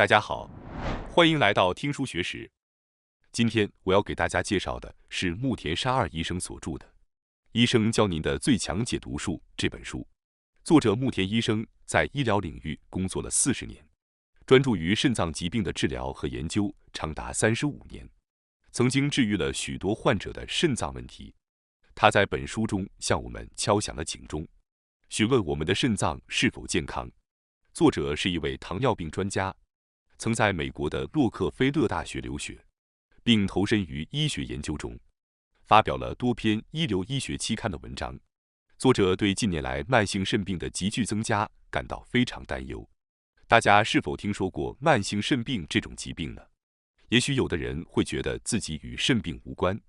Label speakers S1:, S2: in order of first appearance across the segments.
S1: 大家好，欢迎来到听书学史。今天我要给大家介绍的是木田沙二医生所著的《医生教您的最强解毒术》这本书。作者木田医生在医疗领域工作了40年，专注于肾脏疾病的治疗和研究长达35年，曾经治愈了许多患者的肾脏问题。他在本书中向我们敲响了警钟，询问我们的肾脏是否健康。作者是一位糖尿病专家，曾在美国的洛克菲勒大学留学，并投身于医学研究中，发表了多篇一流医学期刊的文章。作者对近年来慢性肾病的急剧增加感到非常担忧。大家是否听说过慢性肾病这种疾病呢？也许有的人会觉得自己与肾病无关，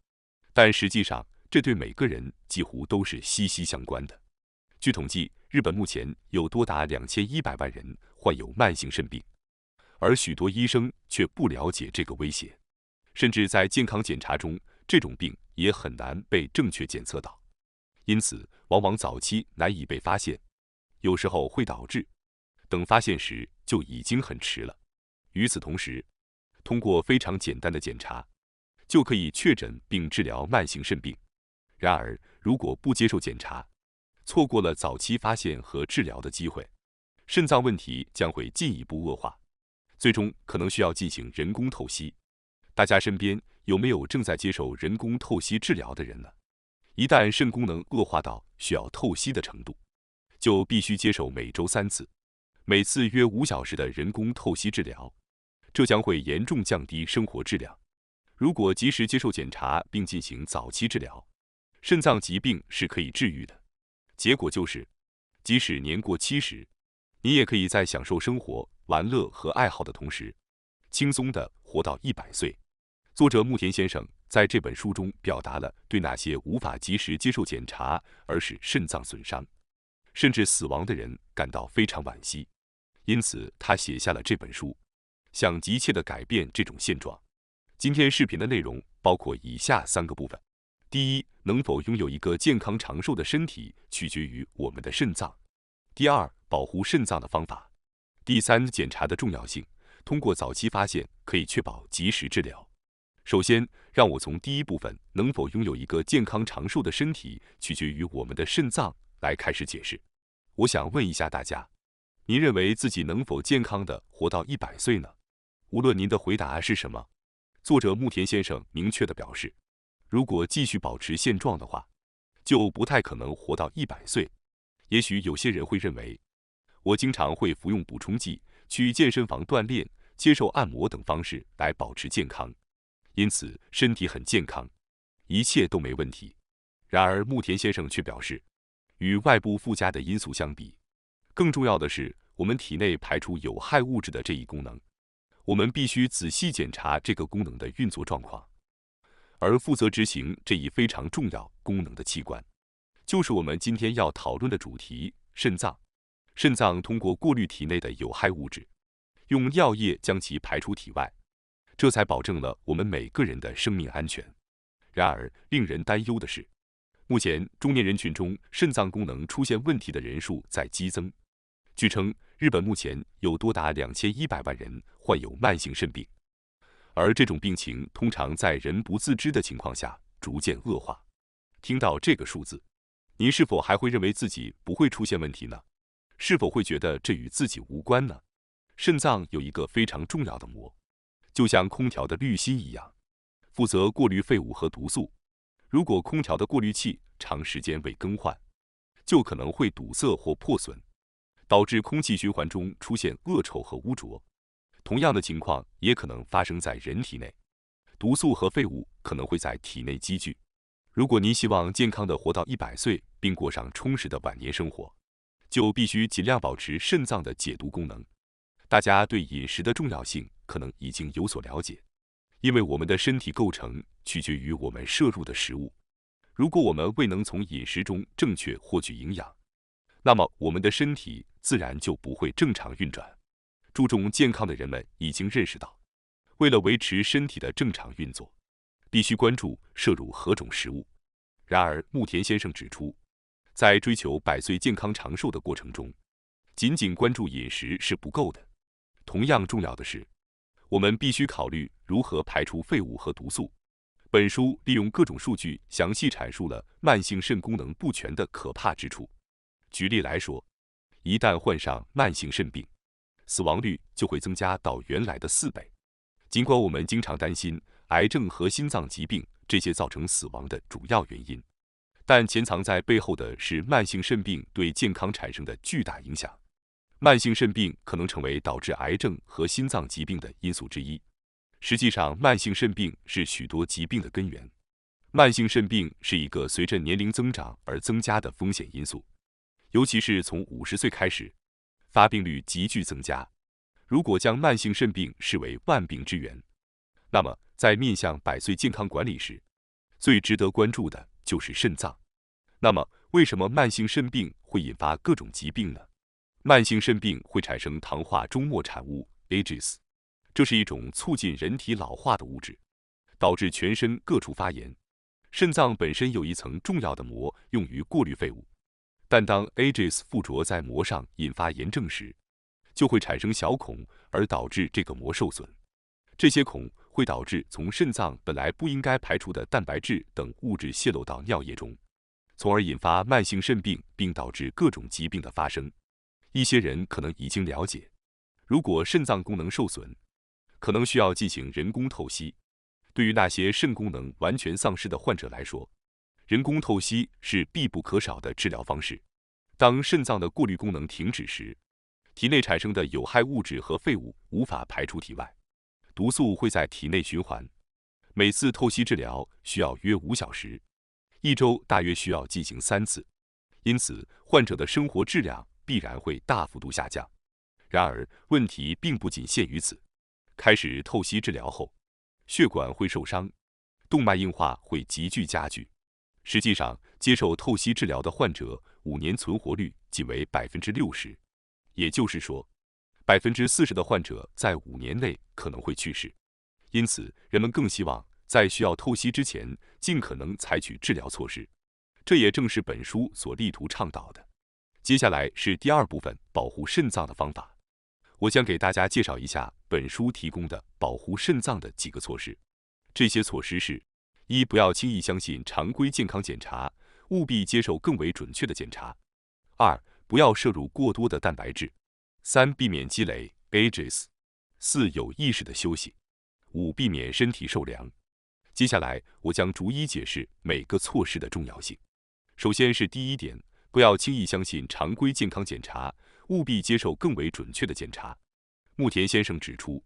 S1: 但实际上这对每个人几乎都是息息相关的。据统计，日本目前有多达2100万人患有慢性肾病，而许多医生却不了解这个威胁，甚至在健康检查中，这种病也很难被正确检测到，因此往往早期难以被发现，有时候会导致等发现时就已经很迟了。与此同时，通过非常简单的检查，就可以确诊并治疗慢性肾病。然而，如果不接受检查，错过了早期发现和治疗的机会，肾脏问题将会进一步恶化，最终可能需要进行人工透析。大家身边有没有正在接受人工透析治疗的人呢？一旦肾功能恶化到需要透析的程度，就必须接受每周3次，每次约5小时的人工透析治疗，这将会严重降低生活质量。如果及时接受检查并进行早期治疗，肾脏疾病是可以治愈的。结果就是，即使年过70，你也可以在享受生活、玩乐和爱好的同时，轻松地活到100岁。作者木田先生在这本书中表达了对那些无法及时接受检查而使肾脏损伤，甚至死亡的人感到非常惋惜，因此他写下了这本书，想急切地改变这种现状。今天视频的内容包括以下3个部分。第一，能否拥有一个健康长寿的身体取决于我们的肾脏。第二，保护肾脏的方法。第三，检查的重要性，通过早期发现可以确保及时治疗。首先，让我从第一部分能否拥有一个健康长寿的身体取决于我们的肾脏来开始解释。我想问一下大家，您认为自己能否健康地活到100岁呢？无论您的回答是什么，作者木田先生明确地表示，如果继续保持现状的话，就不太可能活到100岁。也许有些人会认为，我经常会服用补充剂、去健身房锻炼、接受按摩等方式来保持健康，因此身体很健康，一切都没问题。然而木田先生却表示，与外部附加的因素相比，更重要的是我们体内排出有害物质的这一功能。我们必须仔细检查这个功能的运作状况。而负责执行这一非常重要功能的器官，就是我们今天要讨论的主题——肾脏。肾脏通过过滤体内的有害物质，用尿液将其排出体外，这才保证了我们每个人的生命安全。然而，令人担忧的是，目前中年人群中肾脏功能出现问题的人数在激增。据称，日本目前有多达2100万人患有慢性肾病。而这种病情通常在人不自知的情况下逐渐恶化。听到这个数字，您是否还会认为自己不会出现问题呢？是否会觉得这与自己无关呢？肾脏有一个非常重要的膜，就像空调的滤芯一样，负责过滤废物和毒素。如果空调的过滤器长时间未更换，就可能会堵塞或破损，导致空气循环中出现恶臭和污浊。同样的情况也可能发生在人体内，毒素和废物可能会在体内积聚。如果您希望健康地活到100岁，并过上充实的晚年生活，就必须尽量保持肾脏的解毒功能。大家对饮食的重要性可能已经有所了解，因为我们的身体构成取决于我们摄入的食物。如果我们未能从饮食中正确获取营养，那么我们的身体自然就不会正常运转。注重健康的人们已经认识到，为了维持身体的正常运作，必须关注摄入何种食物。然而，木田先生指出，在追求100岁健康长寿的过程中，仅仅关注饮食是不够的，同样重要的是，我们必须考虑如何排除废物和毒素。本书利用各种数据详细阐述了慢性肾功能不全的可怕之处。举例来说，一旦患上慢性肾病，死亡率就会增加到原来的4倍。尽管我们经常担心癌症和心脏疾病这些造成死亡的主要原因，但潜藏在背后的是慢性肾病对健康产生的巨大影响。慢性肾病可能成为导致癌症和心脏疾病的因素之一。实际上，慢性肾病是许多疾病的根源。慢性肾病是一个随着年龄增长而增加的风险因素，尤其是从50岁开始，发病率急剧增加。如果将慢性肾病视为万病之源，那么在面向100岁健康管理时，最值得关注的就是肾脏。那么，为什么慢性肾病会引发各种疾病呢？慢性肾病会产生糖化终末产物 AGEs， 这是一种促进人体老化的物质，导致全身各处发炎。肾脏本身有一层重要的膜用于过滤废物，但当 AGEs 附着在膜上引发炎症时，就会产生小孔，而导致这个膜受损。这些孔会导致从肾脏本来不应该排出的蛋白质等物质泄漏到尿液中，从而引发慢性肾病，并导致各种疾病的发生。一些人可能已经了解，如果肾脏功能受损，可能需要进行人工透析。对于那些肾功能完全丧失的患者来说，人工透析是必不可少的治疗方式。当肾脏的过滤功能停止时，体内产生的有害物质和废物无法排出体外，毒素会在体内循环。每次透析治疗需要约5小时，1周大约需要进行3次，因此患者的生活质量必然会大幅度下降。然而，问题并不仅限于此。开始透析治疗后，血管会受伤，动脉硬化会急剧加剧。实际上，接受透析治疗的患者5年存活率仅为60%，也就是说，40%的患者在5年内可能会去世。因此，人们更希望在需要透析之前尽可能采取治疗措施。这也正是本书所力图倡导的。接下来是第2部分，保护肾脏的方法。我将给大家介绍一下本书提供的保护肾脏的几个措施。这些措施是：1. 不要轻易相信常规健康检查，务必接受更为准确的检查。2. 不要摄入过多的蛋白质。3. 避免积累 AGEs。4. 有意识的休息。5. 避免身体受凉。接下来，我将逐一解释每个措施的重要性。首先是第1点，不要轻易相信常规健康检查，务必接受更为准确的检查。木田先生指出，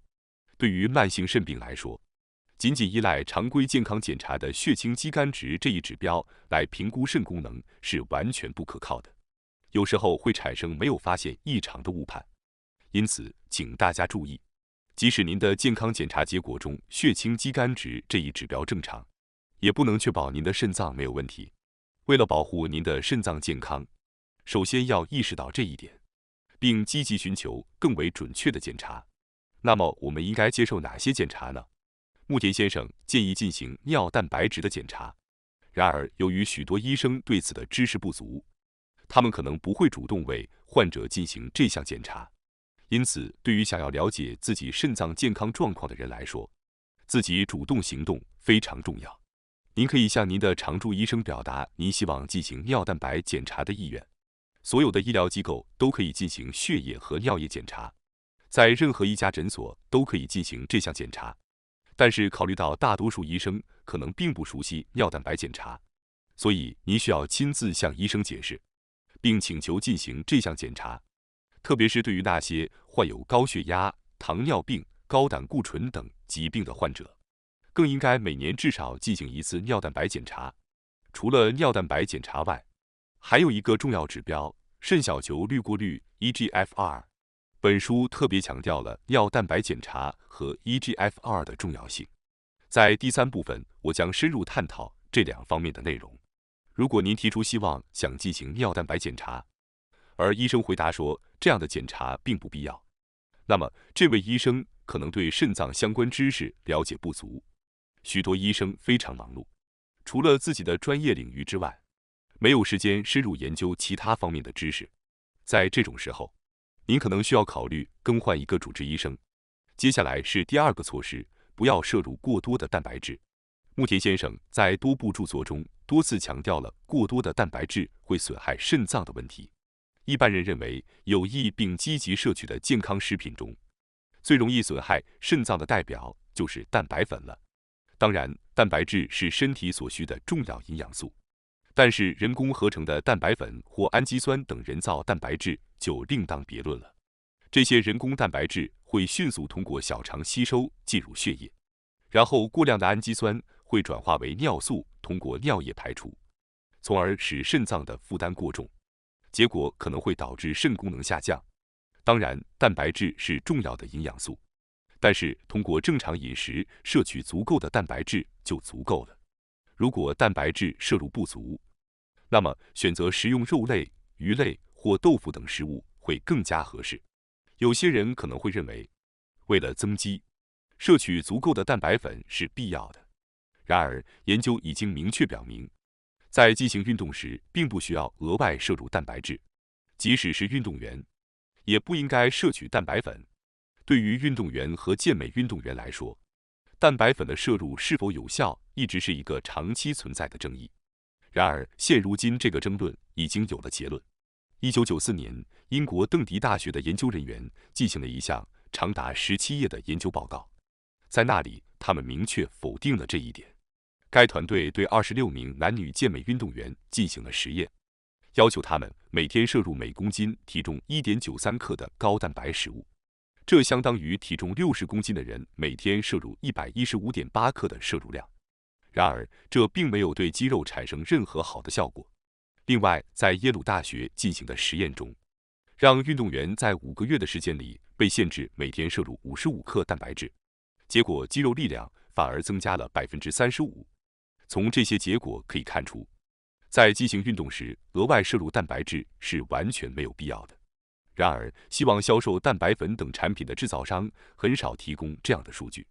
S1: 对于慢性肾病来说，仅仅依赖常规健康检查的血清肌酐值这一指标来评估肾功能是完全不可靠的，有时候会产生没有发现异常的误判。因此，请大家注意，即使您的健康检查结果中血清肌酐值这一指标正常，也不能确保您的肾脏没有问题。为了保护您的肾脏健康，首先要意识到这一点，并积极寻求更为准确的检查。那么，我们应该接受哪些检查呢？木田先生建议进行尿蛋白质的检查。然而，由于许多医生对此的知识不足，他们可能不会主动为患者进行这项检查。因此，对于想要了解自己肾脏健康状况的人来说，自己主动行动非常重要。您可以向您的常驻医生表达您希望进行尿蛋白检查的意愿。所有的医疗机构都可以进行血液和尿液检查，在任何一家诊所都可以进行这项检查。但是，考虑到大多数医生可能并不熟悉尿蛋白检查，所以您需要亲自向医生解释，并请求进行这项检查。特别是对于那些患有高血压、糖尿病、高胆固醇等疾病的患者，更应该每年至少进行1次尿蛋白检查。除了尿蛋白检查外，还有一个重要指标——肾小球滤过率 （eGFR）。本书特别强调了尿蛋白检查和 eGFR 的重要性。在第3部分，我将深入探讨这2方面的内容。如果您提出希望想进行尿蛋白检查，而医生回答说这样的检查并不必要，那么这位医生可能对肾脏相关知识了解不足。许多医生非常忙碌，除了自己的专业领域之外，没有时间深入研究其他方面的知识。在这种时候，您可能需要考虑更换一个主治医生。接下来是第二个措施，不要摄入过多的蛋白质。牧田先生在多部著作中多次强调了过多的蛋白质会损害肾脏的问题。一般人认为有益并积极摄取的健康食品中，最容易损害肾脏的代表就是蛋白粉了。当然，蛋白质是身体所需的重要营养素，但是人工合成的蛋白粉或氨基酸等人造蛋白质就另当别论了。这些人工蛋白质会迅速通过小肠吸收进入血液，然后过量的氨基酸会转化为尿素，通过尿液排出，从而使肾脏的负担过重，结果可能会导致肾功能下降。当然，蛋白质是重要的营养素，但是通过正常饮食摄取足够的蛋白质就足够了。如果蛋白质摄入不足，那么选择食用肉类、鱼类或豆腐等食物会更加合适。有些人可能会认为，为了增肌，摄取足够的蛋白粉是必要的。然而，研究已经明确表明，在进行运动时并不需要额外摄入蛋白质，即使是运动员，也不应该摄取蛋白粉。对于运动员和健美运动员来说，蛋白粉的摄入是否有效，一直是一个长期存在的争议。然而，现如今这个争论已经有了结论。1994年，英国邓迪大学的研究人员进行了一项长达17页的研究报告，在那里，他们明确否定了这一点。该团队对26名男女健美运动员进行了实验，要求他们每天摄入每公斤体重 1.93 克的高蛋白食物，这相当于体重60公斤的人每天摄入 115.8 克的摄入量。然而，这并没有对肌肉产生任何好的效果。另外，在耶鲁大学进行的实验中，让运动员在5个月的时间里被限制每天摄入55克蛋白质，结果肌肉力量反而增加了 35%。从这些结果可以看出，在进行运动时额外摄入蛋白质是完全没有必要的。然而，希望销售蛋白粉等产品的制造商很少提供这样的数据。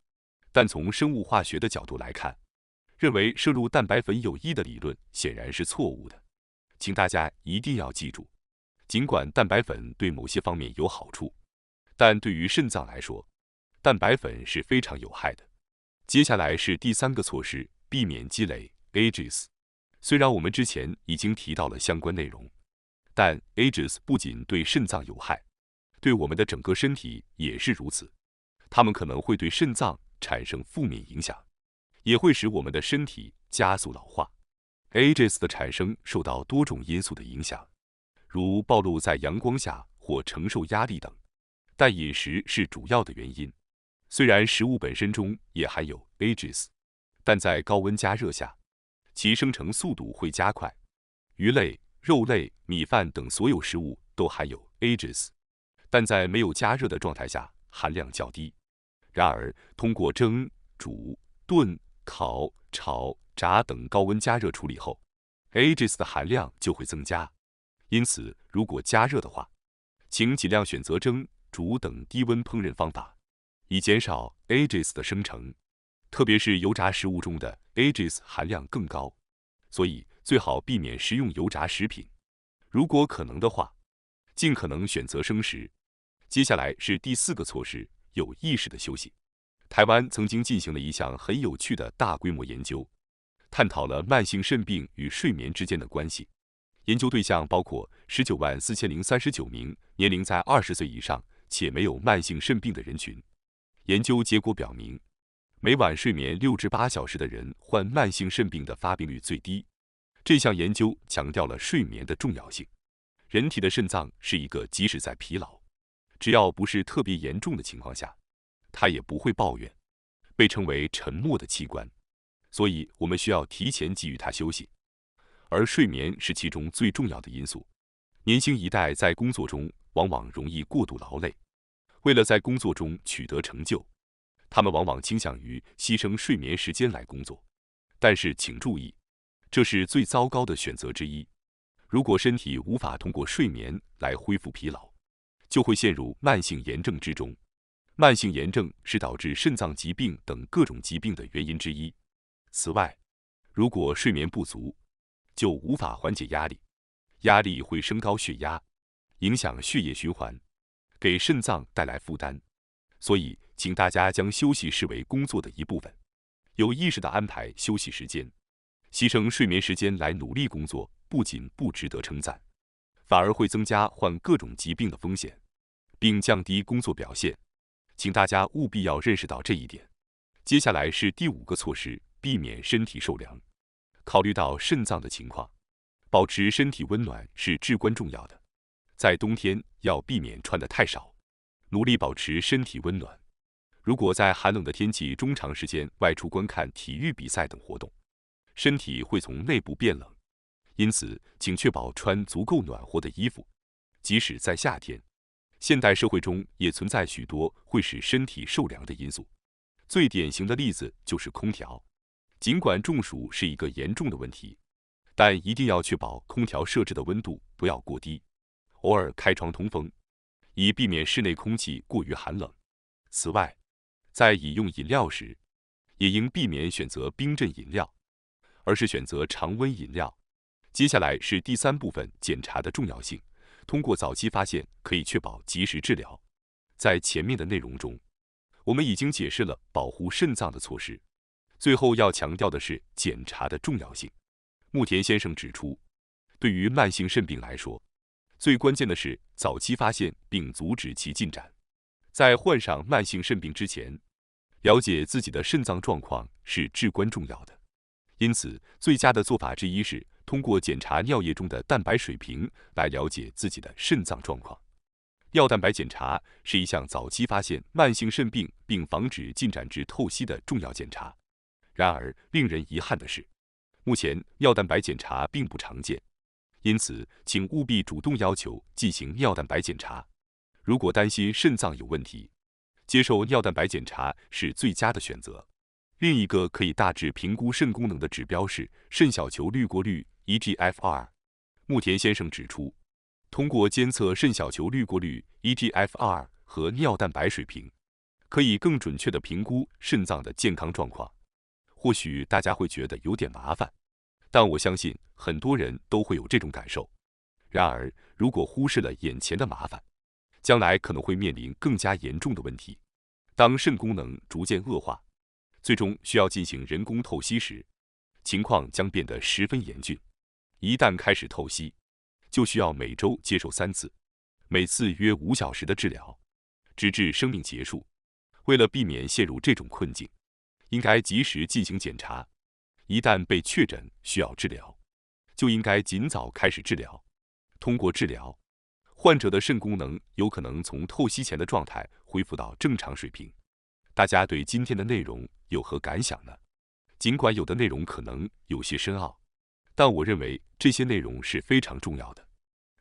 S1: 但从生物化学的角度来看，认为摄入蛋白粉有益的理论显然是错误的。请大家一定要记住，尽管蛋白粉对某些方面有好处，但对于肾脏来说，蛋白粉是非常有害的。接下来是第三个措施，避免积累 AGEs。虽然我们之前已经提到了相关内容，但 AGEs 不仅对肾脏有害，对我们的整个身体也是如此。它们可能会对肾脏产生负面影响，也会使我们的身体加速老化。AGEs 的产生受到多种因素的影响，如暴露在阳光下或承受压力等，但饮食是主要的原因。虽然食物本身中也含有 AGEs， 但在高温加热下，其生成速度会加快。鱼类、肉类、米饭等所有食物都含有 AGEs， 但在没有加热的状态下含量较低。然而，通过蒸、煮、炖、烤、炒、炸等高温加热处理后 ，AGEs 的含量就会增加。因此，如果加热的话，请尽量选择蒸、煮等低温烹饪方法，以减少 AGEs 的生成。特别是油炸食物中的 AGEs 含量更高，所以最好避免食用油炸食品。如果可能的话，尽可能选择生食。接下来是第四个措施，有意识的休息。台湾曾经进行了一项很有趣的大规模研究，探讨了慢性肾病与睡眠之间的关系。研究对象包括194039名年龄在20岁以上且没有慢性肾病的人群。研究结果表明，每晚睡眠6至8小时的人患慢性肾病的发病率最低。这项研究强调了睡眠的重要性。人体的肾脏是一个即使在疲劳，只要不是特别严重的情况下，它也不会抱怨，被称为沉默的器官。所以我们需要提前给予它休息，而睡眠是其中最重要的因素。年轻一代在工作中往往容易过度劳累，为了在工作中取得成就，他们往往倾向于牺牲睡眠时间来工作。但是请注意，这是最糟糕的选择之一。如果身体无法通过睡眠来恢复疲劳，就会陷入慢性炎症之中。慢性炎症是导致肾脏疾病等各种疾病的原因之一。此外，如果睡眠不足，就无法缓解压力，压力会升高血压，影响血液循环，给肾脏带来负担。所以，请大家将休息视为工作的一部分，有意识地安排休息时间。牺牲睡眠时间来努力工作，不仅不值得称赞，反而会增加患各种疾病的风险，并降低工作表现。请大家务必要认识到这一点。接下来是第5个措施，避免身体受凉。考虑到肾脏的情况，保持身体温暖是至关重要的。在冬天要避免穿得太少，努力保持身体温暖。如果在寒冷的天气中长时间外出观看体育比赛等活动，身体会从内部变冷，因此请确保穿足够暖和的衣服。即使在夏天，现代社会中也存在许多会使身体受凉的因素。最典型的例子就是空调。尽管中暑是一个严重的问题，但一定要确保空调设置的温度不要过低，偶尔开窗通风，以避免室内空气过于寒冷。此外，在饮用饮料时，也应避免选择冰镇饮料，而是选择常温饮料。接下来是第3部分，检查的重要性。通过早期发现，可以确保及时治疗。在前面的内容中，我们已经解释了保护肾脏的措施，最后要强调的是检查的重要性。牧田先生指出，对于慢性肾病来说，最关键的是早期发现并阻止其进展。在患上慢性肾病之前，了解自己的肾脏状况是至关重要的。因此，最佳的做法之一是通过检查尿液中的蛋白水平来了解自己的肾脏状况。尿蛋白检查是一项早期发现慢性肾病并防止进展至透析的重要检查。然而，令人遗憾的是，目前尿蛋白检查并不常见，因此请务必主动要求进行尿蛋白检查。如果担心肾脏有问题，接受尿蛋白检查是最佳的选择。另一个可以大致评估肾功能的指标是肾小球滤过率 （eGFR）。牧田先生指出，通过监测肾小球滤过率 （eGFR） 和尿蛋白水平，可以更准确地评估肾脏的健康状况。或许大家会觉得有点麻烦，但我相信很多人都会有这种感受。然而，如果忽视了眼前的麻烦，将来可能会面临更加严重的问题。当肾功能逐渐恶化，最终需要进行人工透析时，情况将变得十分严峻。一旦开始透析，就需要每周接受3次，每次约5小时的治疗，直至生命结束。为了避免陷入这种困境，应该及时进行检查。一旦被确诊需要治疗，就应该尽早开始治疗。通过治疗，患者的肾功能有可能从透析前的状态恢复到正常水平。大家对今天的内容有何感想呢？尽管有的内容可能有些深奥，但我认为这些内容是非常重要的。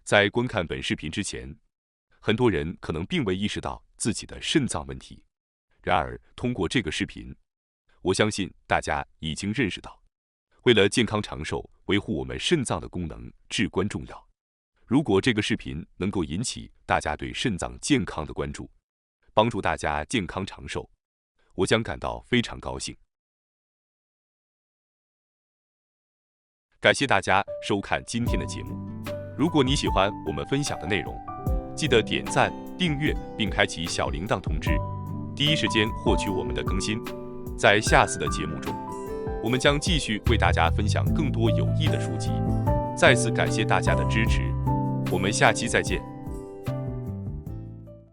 S1: 在观看本视频之前，很多人可能并未意识到自己的肾脏问题。然而，通过这个视频，我相信大家已经认识到，为了健康长寿，维护我们肾脏的功能至关重要。如果这个视频能够引起大家对肾脏健康的关注，帮助大家健康长寿，我将感到非常高兴。感谢大家收看今天的节目。如果你喜欢我们分享的内容，记得点赞、订阅并开启小铃铛通知，第一时间获取我们的更新。在下次的节目中，我们将继续为大家分享更多有益的书籍。再次感谢大家的支持，我们下期再见。